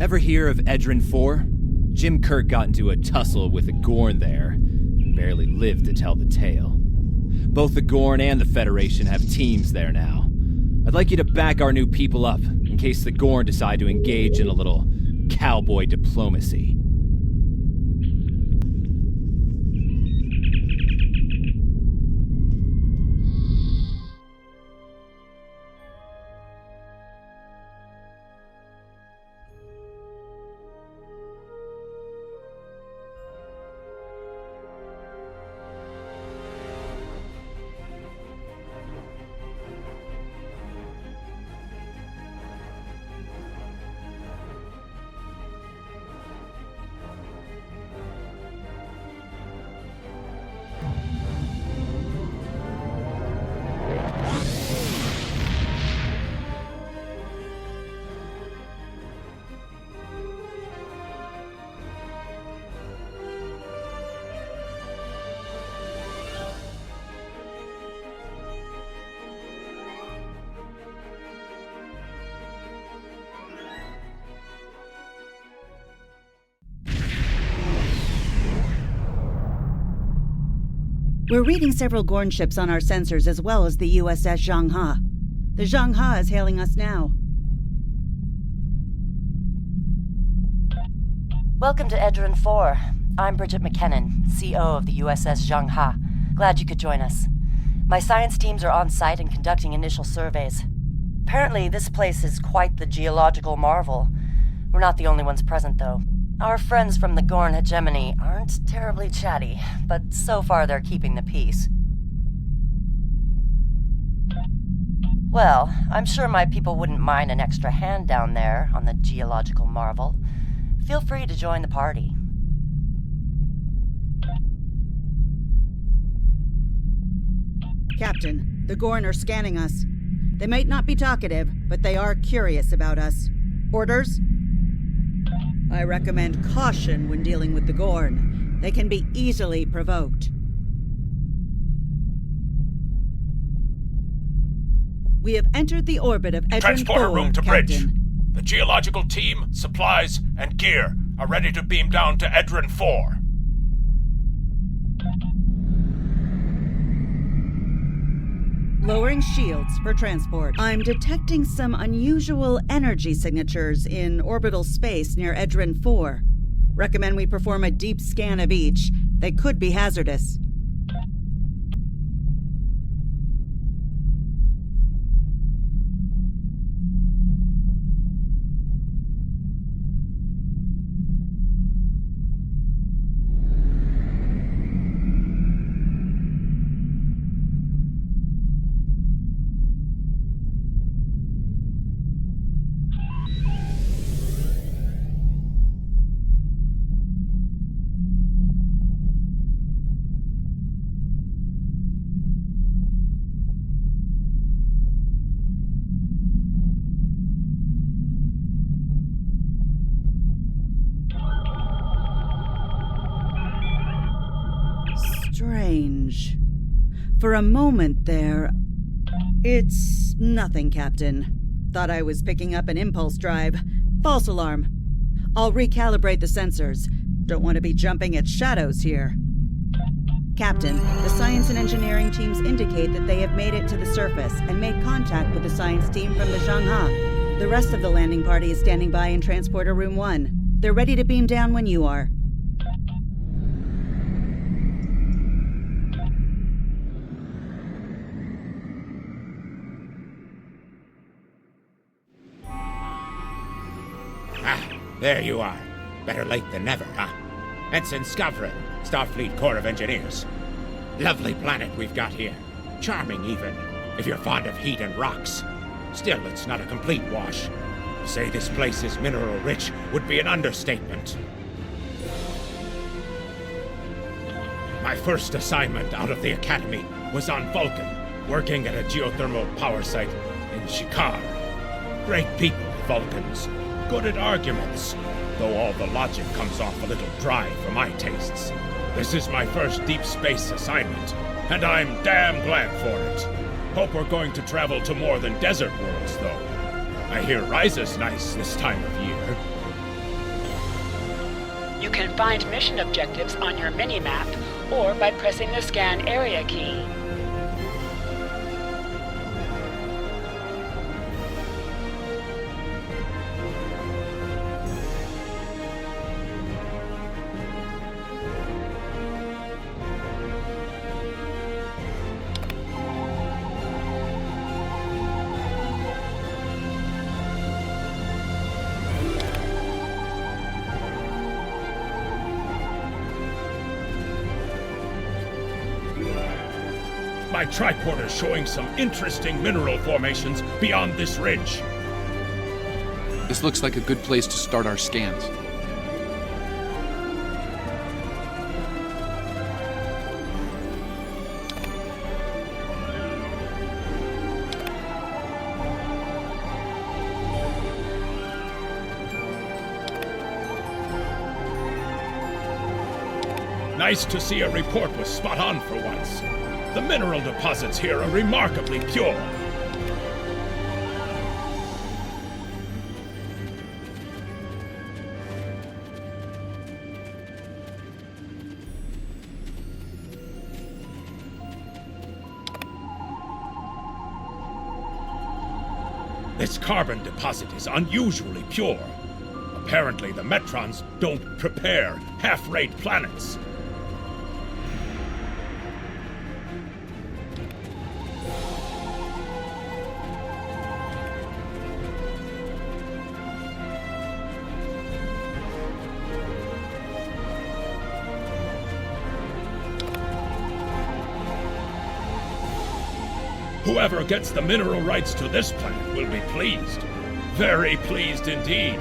Ever hear of Edren IV? Jim Kirk got into a tussle with a Gorn there. Barely lived to tell the tale. Both the Gorn and the Federation have teams there now. I'd like you to back our new people up, in case the Gorn decide to engage in a little cowboy diplomacy. We're reading several Gorn ships on our sensors as well as the USS Joga. The Joga is hailing us now. Welcome to Edren IV. I'm Bridget McKinnon, CO of the USS Joga. Glad you could join us. My science teams are on site and conducting initial surveys. Apparently, this place is quite the geological marvel. We're not the only ones present, though. Our friends from the Gorn hegemony aren't terribly chatty, but so far they're keeping the peace. Well, I'm sure my people wouldn't mind an extra hand down there on the geological marvel. Feel free to join the party. Captain, the Gorn are scanning us. They might not be talkative, but they are curious about us. Orders? I recommend caution when dealing with the Gorn. They can be easily provoked. We have entered the orbit of Edren Transporter IV, room to Captain. bridge. The geological team, supplies, and gear are ready to beam down to Edren IV. Lowering shields for transport. I'm detecting some unusual energy signatures in orbital space near Edren IV. Recommend we perform a deep scan of each. They could be hazardous. Strange. For a moment there... It's nothing, Captain. Thought I was picking up an impulse drive. False alarm. I'll recalibrate the sensors. Don't want to be jumping at shadows here. Captain, the science and engineering teams indicate that they have made it to the surface and made contact with the science team from the Joga. The rest of the landing party is standing by in Transporter Room 1. They're ready to beam down when you are. There you are. Better late than never, huh? Ensign Skavrin, Starfleet Corps of Engineers. Lovely planet we've got here. Charming, even, if you're fond of heat and rocks. Still, it's not a complete wash. To say this place is mineral-rich would be an understatement. My first assignment out of the Academy was on Vulcan, working at a geothermal power site in Shikar. Great people, Vulcans. Good at arguments, though all the logic comes off a little dry for my tastes. This is my first deep space assignment, and I'm damn glad for it. Hope we're going to travel to more than desert worlds, though. I hear Ryza's nice this time of year. You can find mission objectives on your mini-map or by pressing the Scan Area key. My tricorder's showing some interesting mineral formations beyond this ridge. This looks like a good place to start our scans. Nice to see a report was spot on for once. The mineral deposits here are remarkably pure. This carbon deposit is unusually pure. Apparently, the Metrons don't prepare half-rate planets. Whoever gets the mineral rights to this planet will be pleased. Very pleased indeed.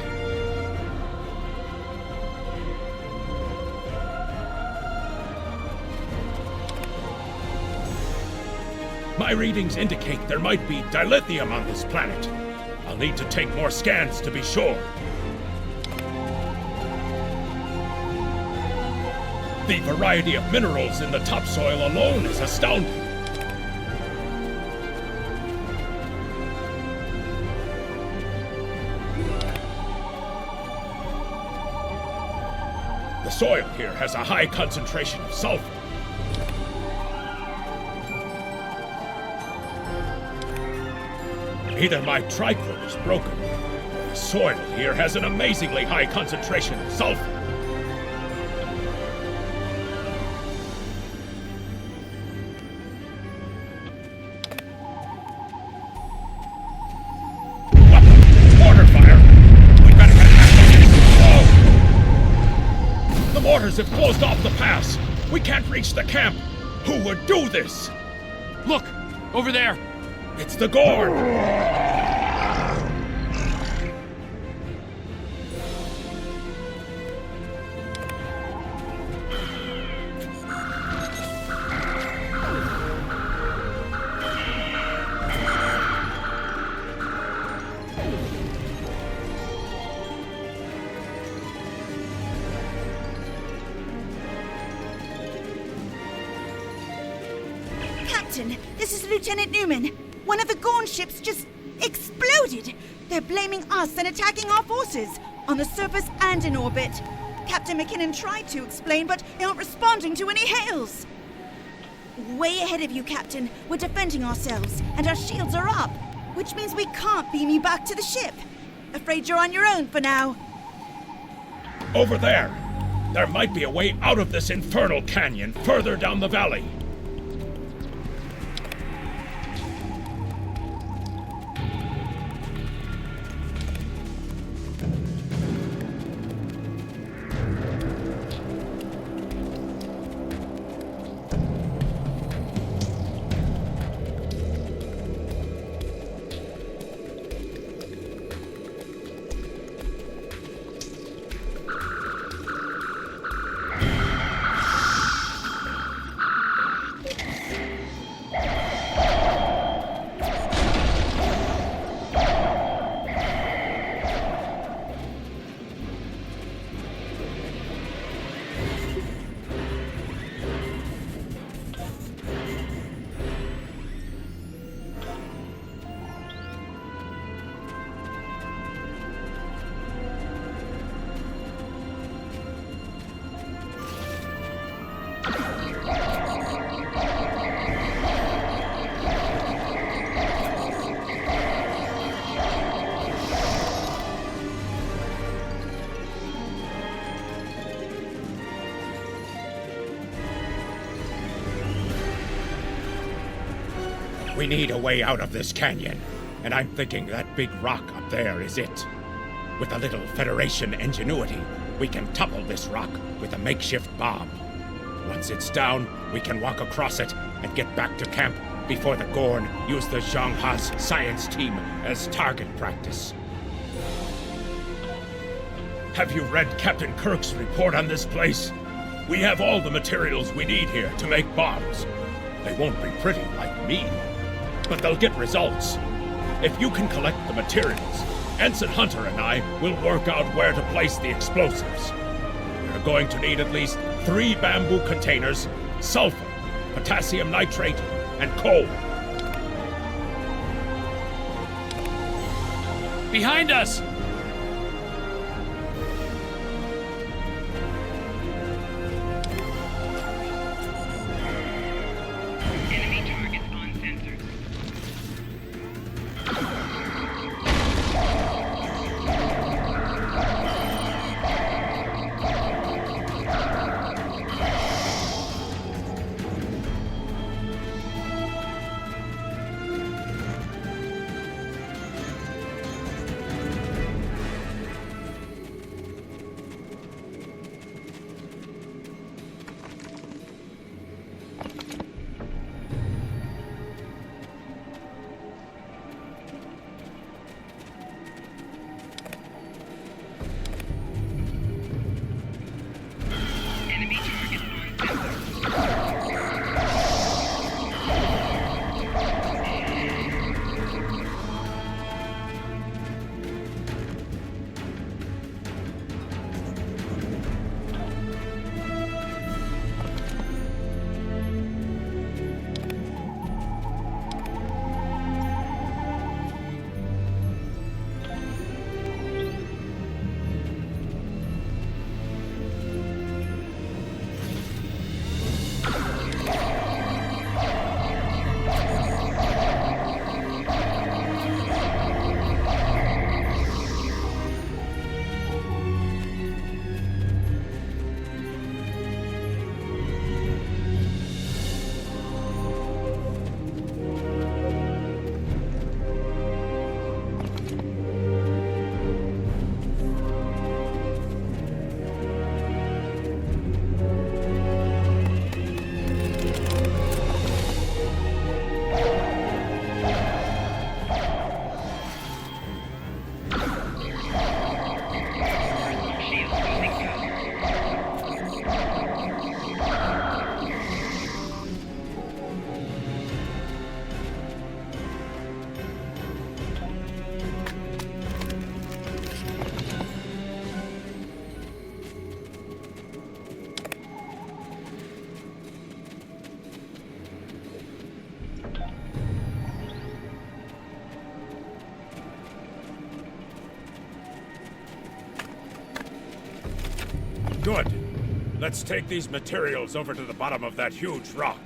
My readings indicate there might be dilithium on this planet. I'll need to take more scans to be sure. The variety of minerals in the topsoil alone is astounding. The soil here has a high concentration of sulfur. Either my tricorder is broken, or the soil here has an amazingly high concentration of sulfur. Mortar fire! We better get back. Whoa! The mortars have closed off the pass. We can't reach the camp. Who would do this? Look! Over there! It's the Gorn! Captain, this is Lieutenant Newman. One of the Gorn ships just exploded. They're blaming us and attacking our forces, on the surface and in orbit. Captain McKinnon tried to explain, but they aren't responding to any hails. Way ahead of you, Captain. We're defending ourselves, and our shields are up, which means we can't beam you back to the ship. Afraid you're on your own for now. Over there! There might be a way out of this infernal canyon further down the valley. We need a way out of this canyon, and I'm thinking that big rock up there is it. With a little Federation ingenuity, we can topple this rock with a makeshift bomb. Once it's down, we can walk across it and get back to camp before the Gorn use the Zhangha's science team as target practice. Have you read Captain Kirk's report on this place? We have all the materials we need here to make bombs. They won't be pretty like me, but they'll get results. If you can collect the materials, Ensign Hunter and I will work out where to place the explosives. We're going to need at least 3 bamboo containers, sulfur, potassium nitrate, and coal. Behind us! Enemy targets on sensors. Enemy targets on sensors. Shields losing power. Good. Let's take these materials over to the bottom of that huge rock.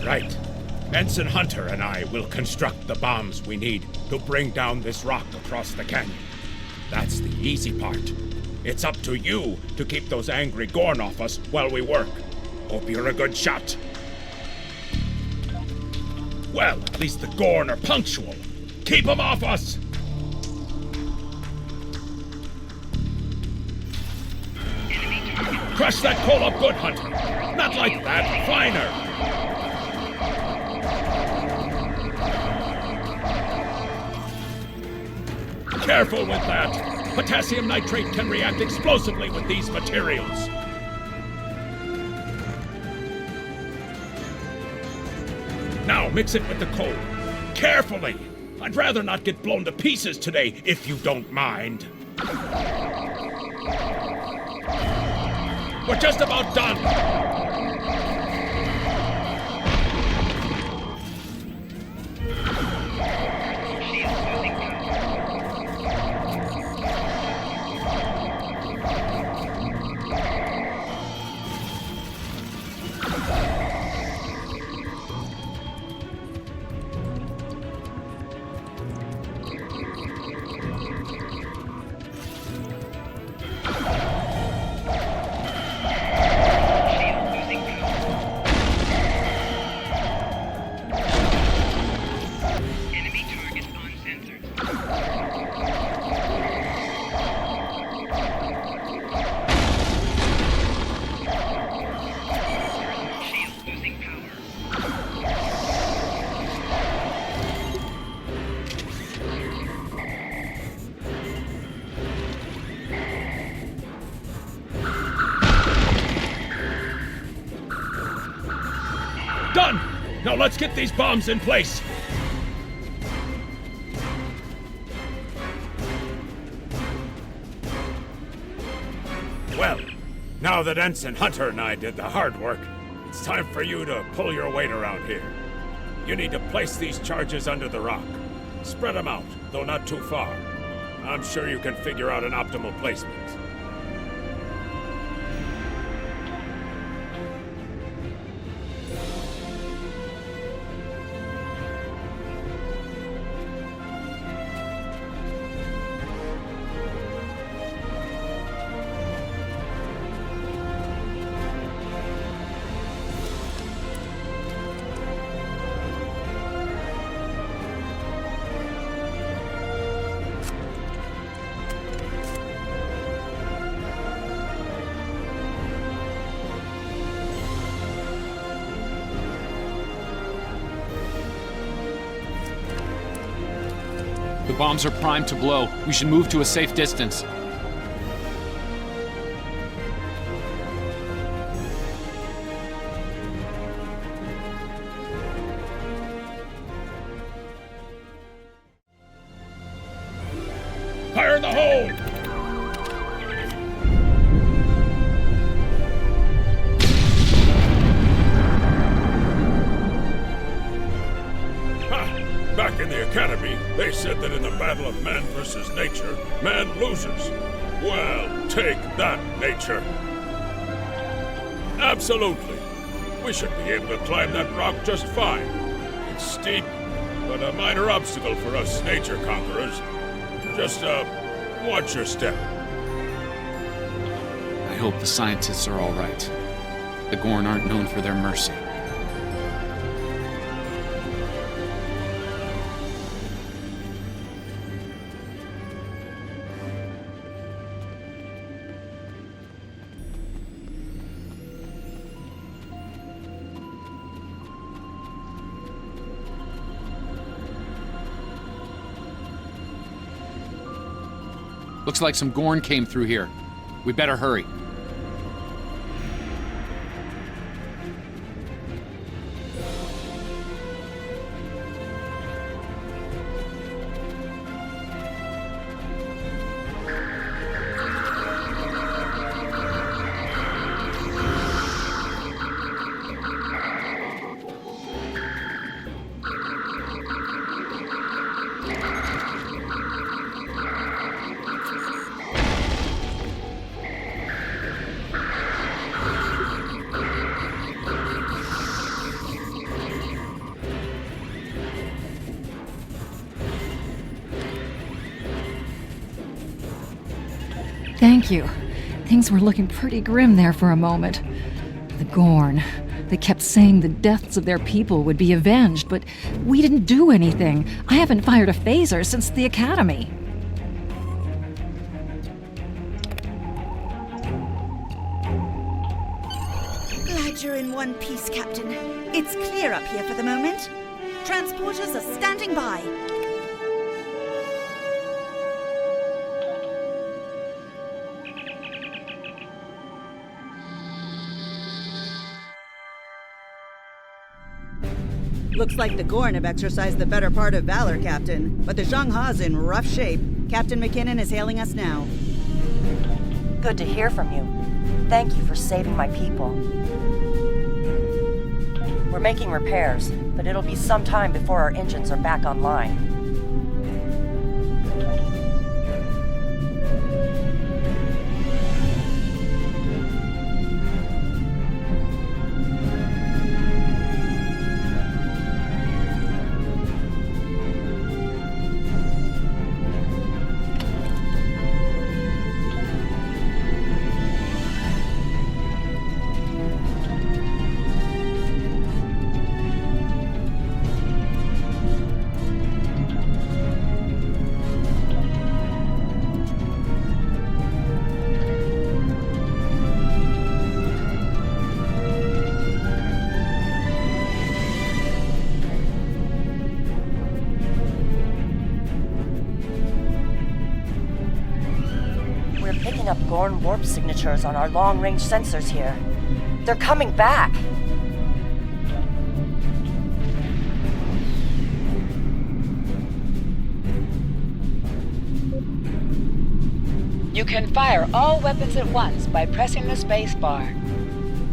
Right. Ensign Hunter and I will construct the bombs we need to bring down this rock across the canyon. That's the easy part. It's up to you to keep those angry Gorn off us while we work. Hope you're a good shot. Well, at least the Gorn are punctual. Keep them off us! Crush that coal up good, Hunter. Not like that. Finer. Careful with that. Potassium nitrate can react explosively with these materials. Now mix it with the coal. Carefully. I'd rather not get blown to pieces today, if you don't mind. We're just about done! Done! Now let's get these bombs in place! Well, now that Ensign Hunter and I did the hard work, it's time for you to pull your weight around here. You need to place these charges under the rock. Spread them out, though not too far. I'm sure you can figure out an optimal placement. The bombs are primed to blow. We should move to a safe distance. Fire the hole! Back in the Academy, they said that in the battle of man versus nature, man loses. Well, take that, nature. Absolutely. We should be able to climb that rock just fine. It's steep, but a minor obstacle for us nature conquerors. Just, watch your step. I hope the scientists are all right. The Gorn aren't known for their mercy. Looks like some Gorn came through here. We better hurry. Thank you. Things were looking pretty grim there for a moment. The Gorn. They kept saying the deaths of their people would be avenged, but we didn't do anything. I haven't fired a phaser since the Academy. Glad you're in one piece, Captain. It's clear up here for the moment. Transporters are standing by. Looks like the Gorn have exercised the better part of valor, Captain. But the Zhangha's in rough shape. Captain McKinnon is hailing us now. Good to hear from you. thank you for saving my people. We're making repairs, but it'll be some time before our engines are back online. Picking up Gorn warp signatures on our long-range sensors here. They're coming back! You can fire all weapons at once by pressing the space bar.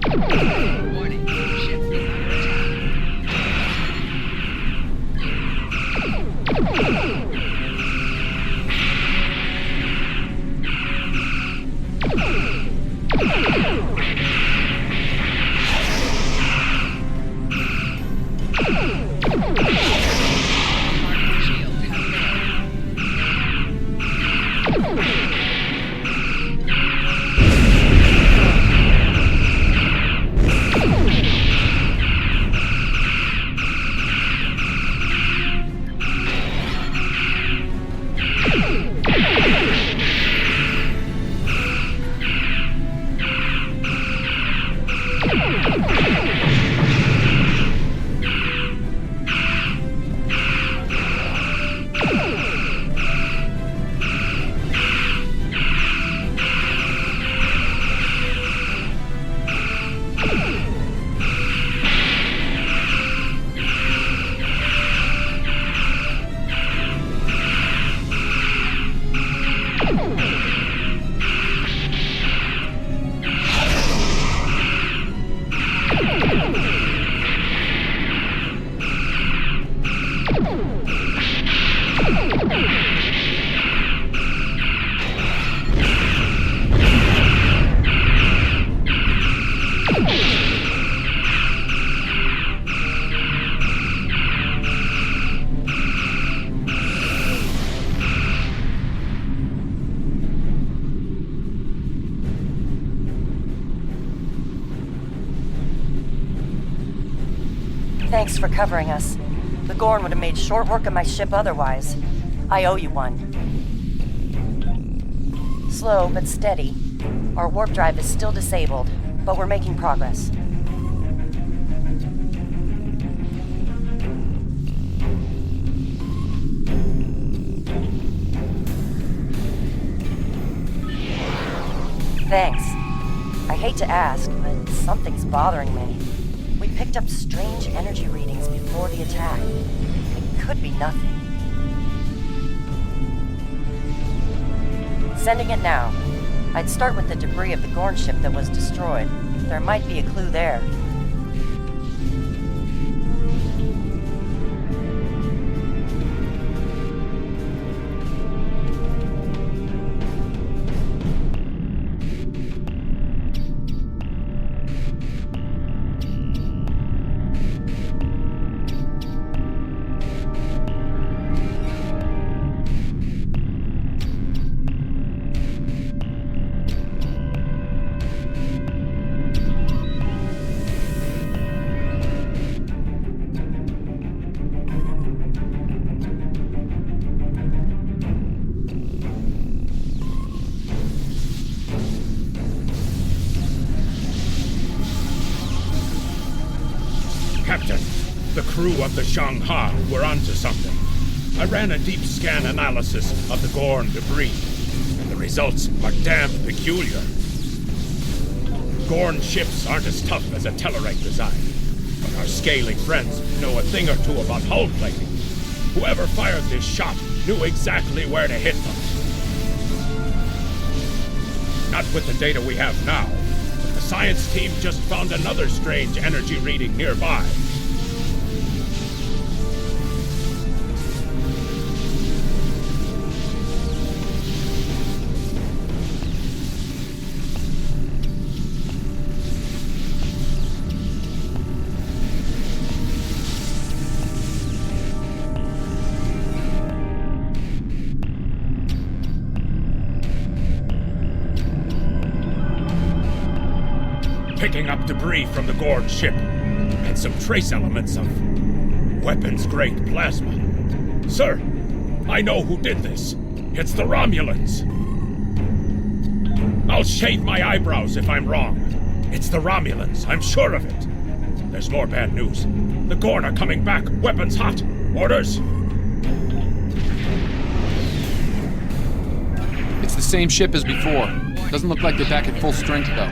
Warning, ship is under attack. Thanks for covering us. The Gorn would have made short work of my ship otherwise. I owe you one. Slow but steady. Our warp drive is still disabled, but we're making progress. Thanks. I hate to ask, but something's bothering me. We picked up strange energy readings before the attack. It could be nothing. Sending it now. I'd start with the debris of the Gorn ship that was destroyed. There might be a clue there. Captain, the crew of the Shanghai were onto something. I ran a deep scan analysis of the Gorn debris, and the results are damned peculiar. Gorn ships aren't as tough as a Tellarite design, but our scaly friends know a thing or two about hull plating. Whoever fired this shot knew exactly where to hit them. Not with the data we have now, science team just found another strange energy reading nearby. Picking up debris from the Gorn ship, and some trace elements of weapons-grade plasma. Sir, I know who did this. It's the Romulans. I'll shave my eyebrows if I'm wrong. It's the Romulans, I'm sure of it. There's more bad news. The Gorn are coming back, weapons hot. Orders? It's the same ship as before. Doesn't look like they're back at full strength, though.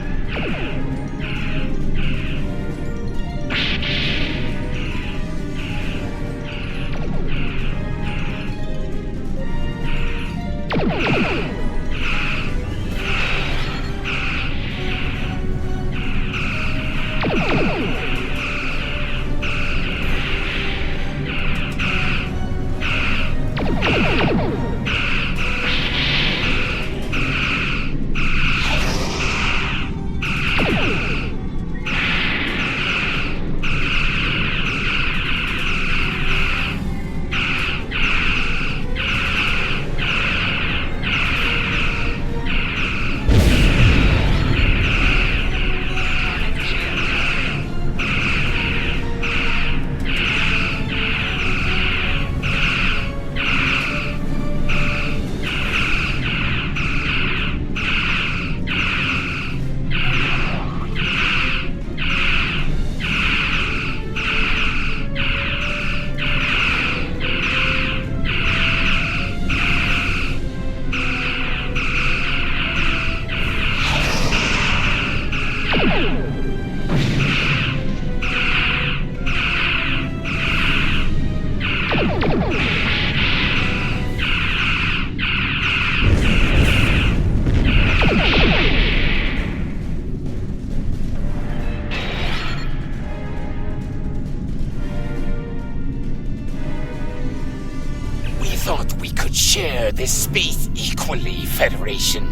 Share this space equally, Federation.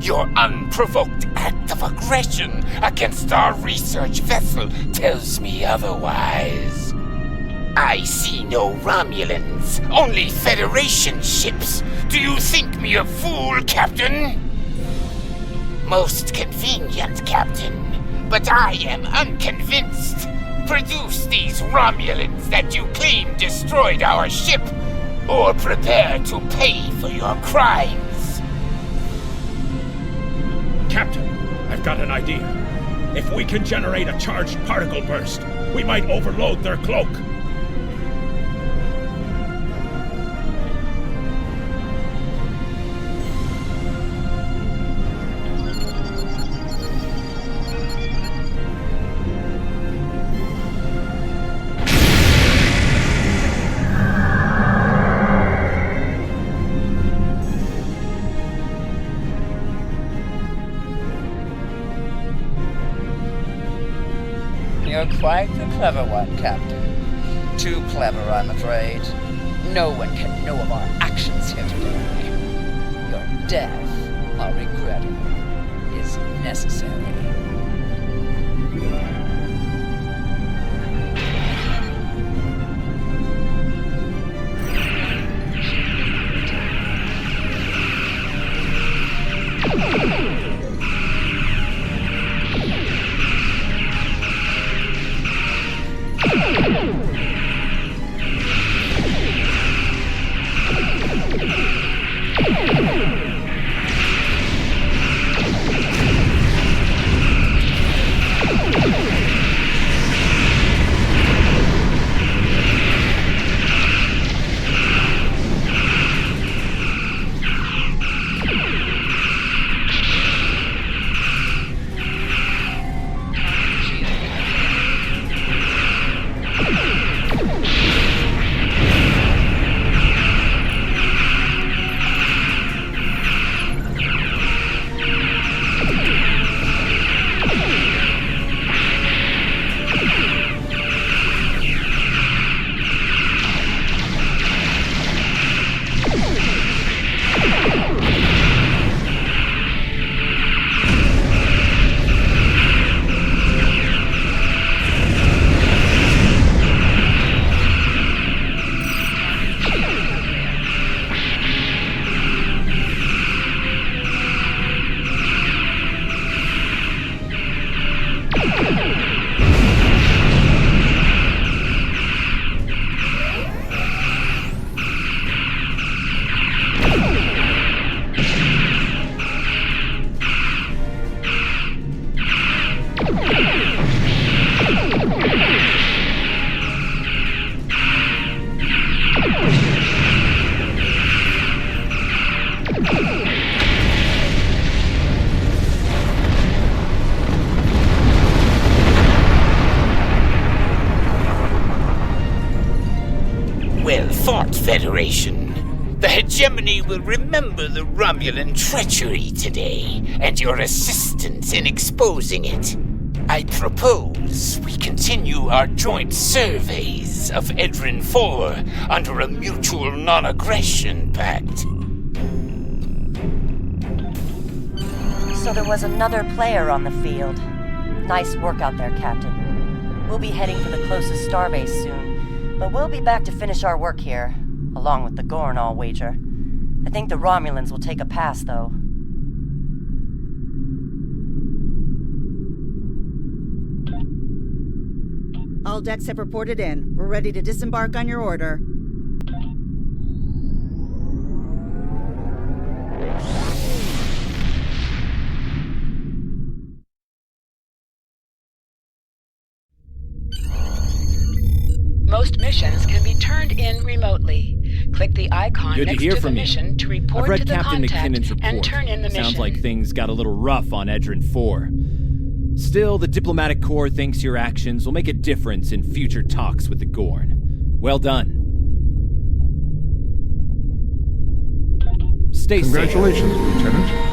Your unprovoked act of aggression against our research vessel tells me otherwise. I see no Romulans, only Federation ships. Do you think me a fool, Captain? Most convenient, Captain, but I am unconvinced. Produce these Romulans that you claim destroyed our ship, or prepare to pay for your crimes. Captain, I've got an idea. If we can generate a charged particle burst, we might overload their cloak. You're quite the clever one, Captain. Too clever, I'm afraid. No one can know of our actions here today. Your death, I'll regret it, is necessary. Well fought, Federation. The hegemony will remember the Romulan treachery today, and your assistance in exposing it. I propose we continue our joint surveys of Edren IV under a mutual non-aggression pact. So there was another player on the field. Nice work out there, Captain. We'll be heading for the closest starbase soon, but we'll be back to finish our work here, along with the Gorn, I'll wager. I think the Romulans will take a pass, though. All decks have reported in. We're ready to disembark on your order. Most missions can be turned in remotely. Click the icon Good next to hear to the from you. mission to report I've read to the Captain contact McKinnon's report. and turn in the mission. Sounds like things got a little rough on Edren IV. Still, the diplomatic corps thinks your actions will make a difference in future talks with the Gorn. Well done. Stay safe. Congratulations, Lieutenant.